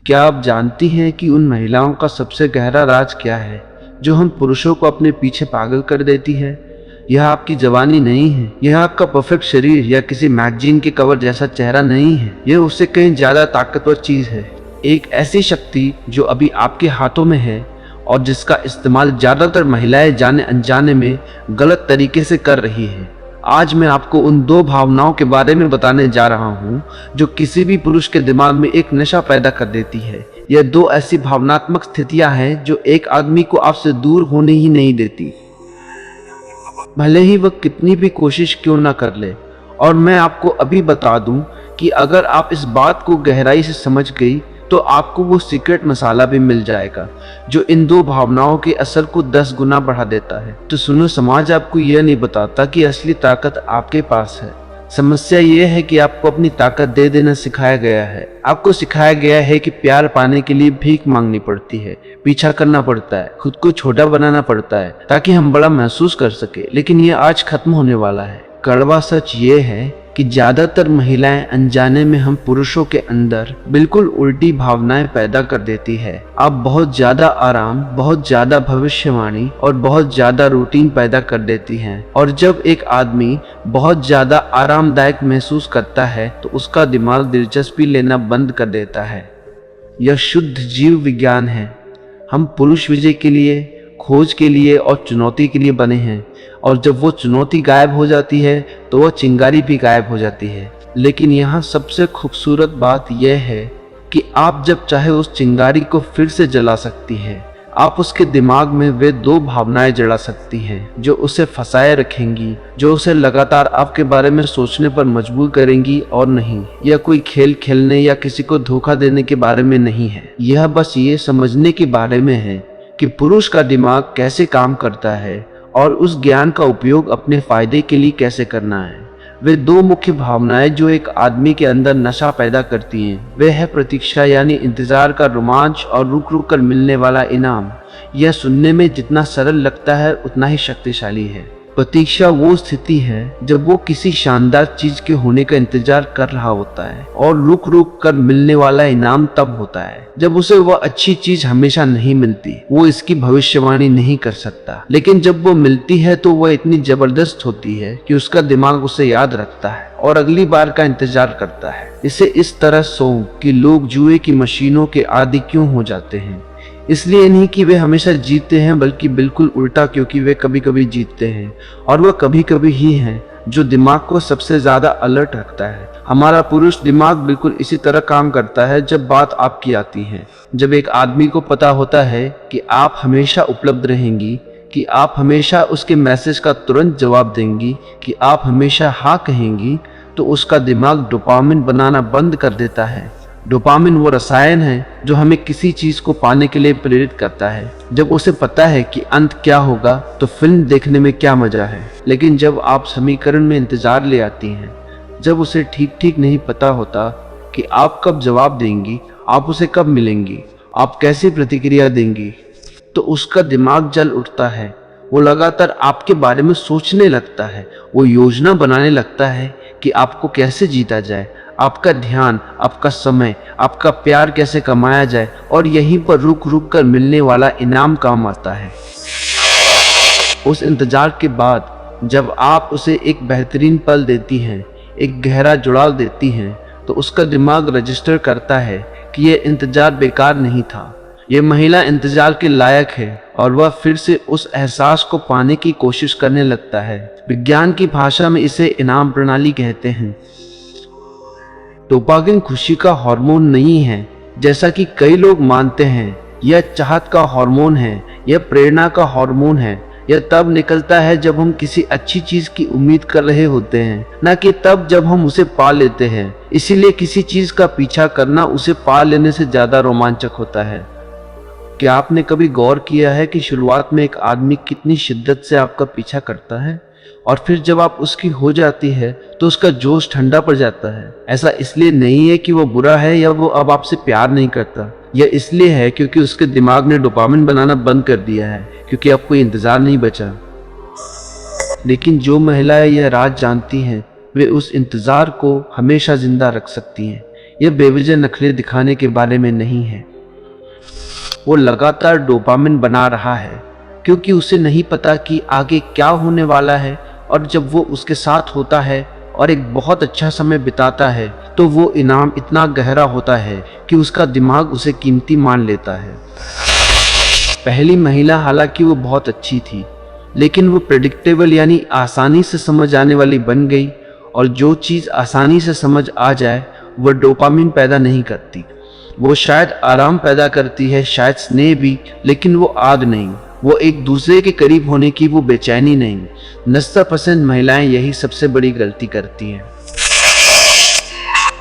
क्या आप जानती हैं कि उन महिलाओं का सबसे गहरा राज क्या है जो हम पुरुषों को अपने पीछे पागल कर देती है? यह आपकी जवानी नहीं है, यह आपका परफेक्ट शरीर या किसी मैगजीन के कवर जैसा चेहरा नहीं है। यह उससे कहीं ज्यादा ताकतवर चीज है, एक ऐसी शक्ति जो अभी आपके हाथों में है और जिसका इस्तेमाल ज्यादातर महिलाएं जाने अनजाने में गलत तरीके से कर रही है। आज मैं आपको उन दो भावनाओं के बारे में बताने जा रहा हूं जो किसी भी पुरुष के दिमाग में एक नशा पैदा कर देती है। यह दो ऐसी भावनात्मक स्थितियां हैं जो एक आदमी को आपसे दूर होने ही नहीं देती, भले ही वह कितनी भी कोशिश क्यों ना कर ले। और मैं आपको अभी बता दूं कि अगर आप इस बात को गहराई से समझ गई तो आपको वो सीक्रेट मसाला भी मिल जाएगा जो इन दो भावनाओं के असर को 10 गुना बढ़ा देता है। तो सुनो, समाज आपको यह नहीं बताता कि असली ताकत आपके पास है। समस्या यह है कि आपको अपनी ताकत दे देना सिखाया गया है। आपको सिखाया गया है कि प्यार पाने के लिए भीख मांगनी पड़ती है, पीछा करना पड़ता है, खुद को छोटा बनाना पड़ता है ताकि हम बड़ा महसूस कर सके। लेकिन यह आज खत्म होने वाला है। कड़वा सच ये है कि ज्यादातर महिलाएं अनजाने में हम पुरुषों के अंदर बिल्कुल उल्टी भावनाएं पैदा कर देती है। आप बहुत ज्यादा आराम, बहुत ज्यादा भविष्यवाणी और बहुत ज्यादा रूटीन पैदा कर देती हैं। और जब एक आदमी बहुत ज्यादा आरामदायक महसूस करता है तो उसका दिमाग दिलचस्पी लेना बंद कर देता है। यह शुद्ध जीव विज्ञान है। हम पुरुष विजय के लिए, खोज के लिए और चुनौती के लिए बने हैं, और जब वो चुनौती गायब हो जाती है तो वह चिंगारी भी गायब हो जाती है। लेकिन यहाँ सबसे खूबसूरत बात यह है कि आप जब चाहे उस चिंगारी को फिर से जला सकती हैं। आप उसके दिमाग में वे दो भावनाएं जला सकती हैं जो उसे फंसाए रखेंगी, जो उसे लगातार आपके बारे में सोचने पर मजबूर करेंगी। और नहीं, यह कोई खेल खेलने या किसी को धोखा देने के बारे में नहीं है। यह बस ये समझने के बारे में है कि पुरुष का दिमाग कैसे काम करता है और उस ज्ञान का उपयोग अपने फायदे के लिए कैसे करना है। वे दो मुख्य भावनाएं जो एक आदमी के अंदर नशा पैदा करती हैं, वे है प्रतीक्षा यानी इंतजार का रोमांच और रुक रुक कर मिलने वाला इनाम। यह सुनने में जितना सरल लगता है उतना ही शक्तिशाली है। प्रतीक्षा वो स्थिति है जब वो किसी शानदार चीज के होने का इंतजार कर रहा होता है, और रुक रुक कर मिलने वाला इनाम तब होता है जब उसे वह अच्छी चीज हमेशा नहीं मिलती। वो इसकी भविष्यवाणी नहीं कर सकता, लेकिन जब वो मिलती है तो वह इतनी जबरदस्त होती है कि उसका दिमाग उसे याद रखता है और अगली बार का इंतजार करता है। इसे इस तरह सो कि लोग जुए की मशीनों के आदी क्यों हो जाते हैं। इसलिए नहीं कि वे हमेशा जीतते हैं, बल्कि बिल्कुल उल्टा, क्योंकि वे कभी कभी जीतते हैं, और वह कभी कभी ही हैं जो दिमाग को सबसे ज्यादा अलर्ट रखता है। हमारा पुरुष दिमाग बिल्कुल इसी तरह काम करता है जब बात आपकी आती है। जब एक आदमी को पता होता है कि आप हमेशा उपलब्ध रहेंगी, कि आप हमेशा उसके मैसेज का तुरंत जवाब देंगी, कि आप हमेशा हाँ कहेंगी, तो उसका दिमाग डोपामिन बनाना बंद कर देता है। डोपामिन वो रसायन है जो हमें किसी चीज को पाने के लिए प्रेरित करता है। जब उसे पता है कि अंत क्या होगा तो फिल्म देखने में क्या मजा है। लेकिन जब आप समीकरण में इंतजार ले आती हैं, जब उसे ठीक ठीक नहीं पता होता कि आप कब जवाब देंगी, आप उसे कब मिलेंगी, आप कैसी प्रतिक्रिया देंगी, तो उसका दिमाग जल उठता है। वो लगातार आपके बारे में सोचने लगता है, वो योजना बनाने लगता है कि आपको कैसे जीता जाए, आपका ध्यान, आपका समय, आपका प्यार कैसे कमाया जाए, और यहीं पर रुक रुक कर मिलने वाला इनाम काम आता है। उस इंतजार के बाद जब आप उसे एक बेहतरीन पल देती हैं, एक गहरा जुड़ाव देती हैं, तो उसका दिमाग रजिस्टर करता है कि यह इंतजार बेकार नहीं था। यह महिला इंतजार के लायक है, और वह फिर से उस एहसास को पाने की कोशिश करने लगता है। विज्ञान की भाषा में इसे इनाम प्रणाली कहते हैं। डोपामिन खुशी का हार्मोन नहीं है जैसा कि कई लोग मानते हैं। यह चाहत का हार्मोन है, यह प्रेरणा का हार्मोन है। यह तब निकलता है जब हम किसी अच्छी चीज की उम्मीद कर रहे होते हैं, न कि तब जब हम उसे पा लेते हैं। इसीलिए किसी चीज का पीछा करना उसे पा लेने से ज्यादा रोमांचक होता है। क्या आपने कभी गौर किया है कि शुरुआत में एक आदमी कितनी शिद्दत से आपका पीछा करता है, और फिर जब आप उसकी हो जाती है तो उसका जोश ठंडा पड़ जाता है। ऐसा इसलिए नहीं है कि वो बुरा है या वो अब आपसे प्यार नहीं करता। यह इसलिए है क्योंकि उसके दिमाग ने डोपामिन बनाना बंद कर दिया है, क्योंकि अब कोई इंतजार नहीं बचा। लेकिन जो महिलाएं यह राज जानती हैं, वे उस इंतजार को हमेशा जिंदा रख सकती हैं। यह बेवजह नखरे दिखाने के बारे में नहीं है। वो लगातार डोपामिन बना रहा है क्योंकि उसे नहीं पता कि आगे क्या होने वाला है, और जब वो उसके साथ होता है और एक बहुत अच्छा समय बिताता है तो वो इनाम इतना गहरा होता है कि उसका दिमाग उसे कीमती मान लेता है। पहली महिला हालांकि वो बहुत अच्छी थी, लेकिन वो प्रेडिक्टेबल यानी आसानी से समझ आने वाली बन गई, और जो चीज़ आसानी से समझ आ जाए वो डोपामिन पैदा नहीं करती। वो शायद आराम पैदा करती है, शायद स्नेह भी, लेकिन वो आग नहीं, वो एक दूसरे के करीब होने की वो बेचैनी नहीं। 90% महिलाएं यही सबसे बड़ी गलती करती हैं।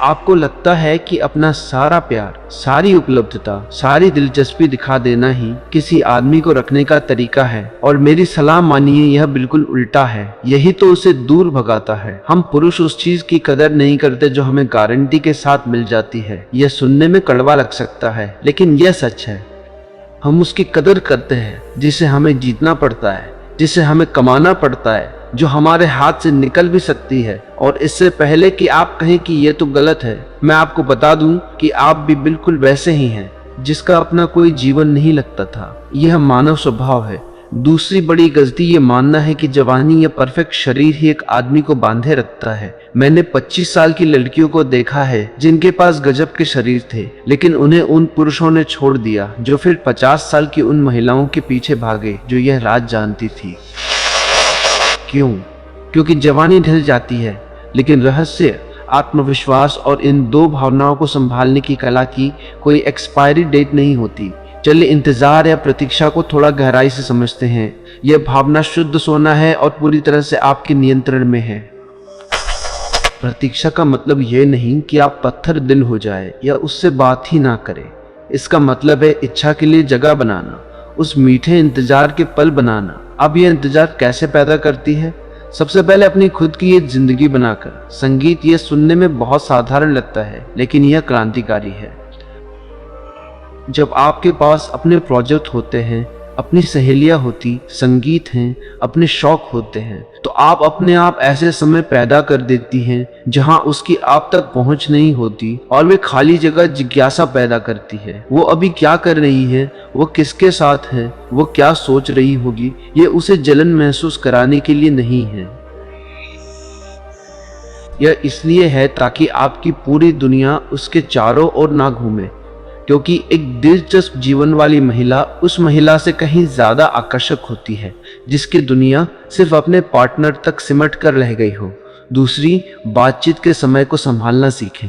आपको लगता है कि अपना सारा प्यार, सारी उपलब्धता, सारी दिलचस्पी दिखा देना ही किसी आदमी को रखने का तरीका है, और मेरी सलाह मानिए यह बिल्कुल उल्टा है। यही तो उसे दूर भगाता है। हम पुरुष उस चीज की कदर नहीं करते जो हमें गारंटी के साथ मिल जाती है। यह सुनने में कड़वा लग सकता है, लेकिन यह सच है। हम उसकी कदर करते हैं जिसे हमें जीतना पड़ता है, जिसे हमें कमाना पड़ता है, जो हमारे हाथ से निकल भी सकती है। और इससे पहले कि आप कहें कि ये तो गलत है, मैं आपको बता दूं कि आप भी बिल्कुल वैसे ही हैं जिसका अपना कोई जीवन नहीं लगता था। यह मानव स्वभाव है। दूसरी बड़ी गलती ये मानना है कि जवानी या परफेक्ट शरीर ही एक आदमी को बांधे रखता है। मैंने 25 साल की लड़कियों को देखा है जिनके पास गजब के शरीर थे, लेकिन उन्हें उन पुरुषों ने छोड़ दिया जो फिर 50 साल की उन महिलाओं के पीछे भागे जो यह राज जानती थी। क्यों? क्योंकि जवानी ढल जाती है, लेकिन रहस्य, आत्मविश्वास और इन दो भावनाओं को संभालने की कला की कोई एक्सपायरी डेट नहीं होती। चलिए इंतजार या प्रतीक्षा को थोड़ा गहराई से समझते हैं। यह भावना शुद्ध सोना है और पूरी तरह से आपके नियंत्रण में है। प्रतीक्षा का मतलब यह नहीं कि आप पत्थर दिल हो जाए या उससे बात ही ना करें। इसका मतलब है इच्छा के लिए जगह बनाना, उस मीठे इंतजार के पल बनाना। अब यह इंतजार कैसे पैदा करती है? सबसे पहले अपनी खुद की एक जिंदगी बनाकर। संगीत यह सुनने में बहुत साधारण लगता है, लेकिन यह क्रांतिकारी है। जब आपके पास अपने प्रोजेक्ट होते हैं, अपनी सहेलियां होती, संगीत हैं, अपने शौक होते हैं, तो आप अपने आप ऐसे समय पैदा कर देती हैं जहां उसकी आप तक पहुंच नहीं होती, और वे खाली जगह जिज्ञासा पैदा करती है। वो अभी क्या कर रही है, वो किसके साथ है, वो क्या सोच रही होगी, ये उसे जलन महसूस कराने के लिए नहीं है। यह इसलिए है ताकि आपकी पूरी दुनिया उसके चारों ओर ना घूमे, क्योंकि एक दिलचस्प जीवन वाली महिला उस महिला से कहीं ज्यादा आकर्षक होती है जिसकी दुनिया सिर्फ अपने पार्टनर तक सिमट कर रह गई हो। दूसरी, बातचीत के समय को संभालना सीखें।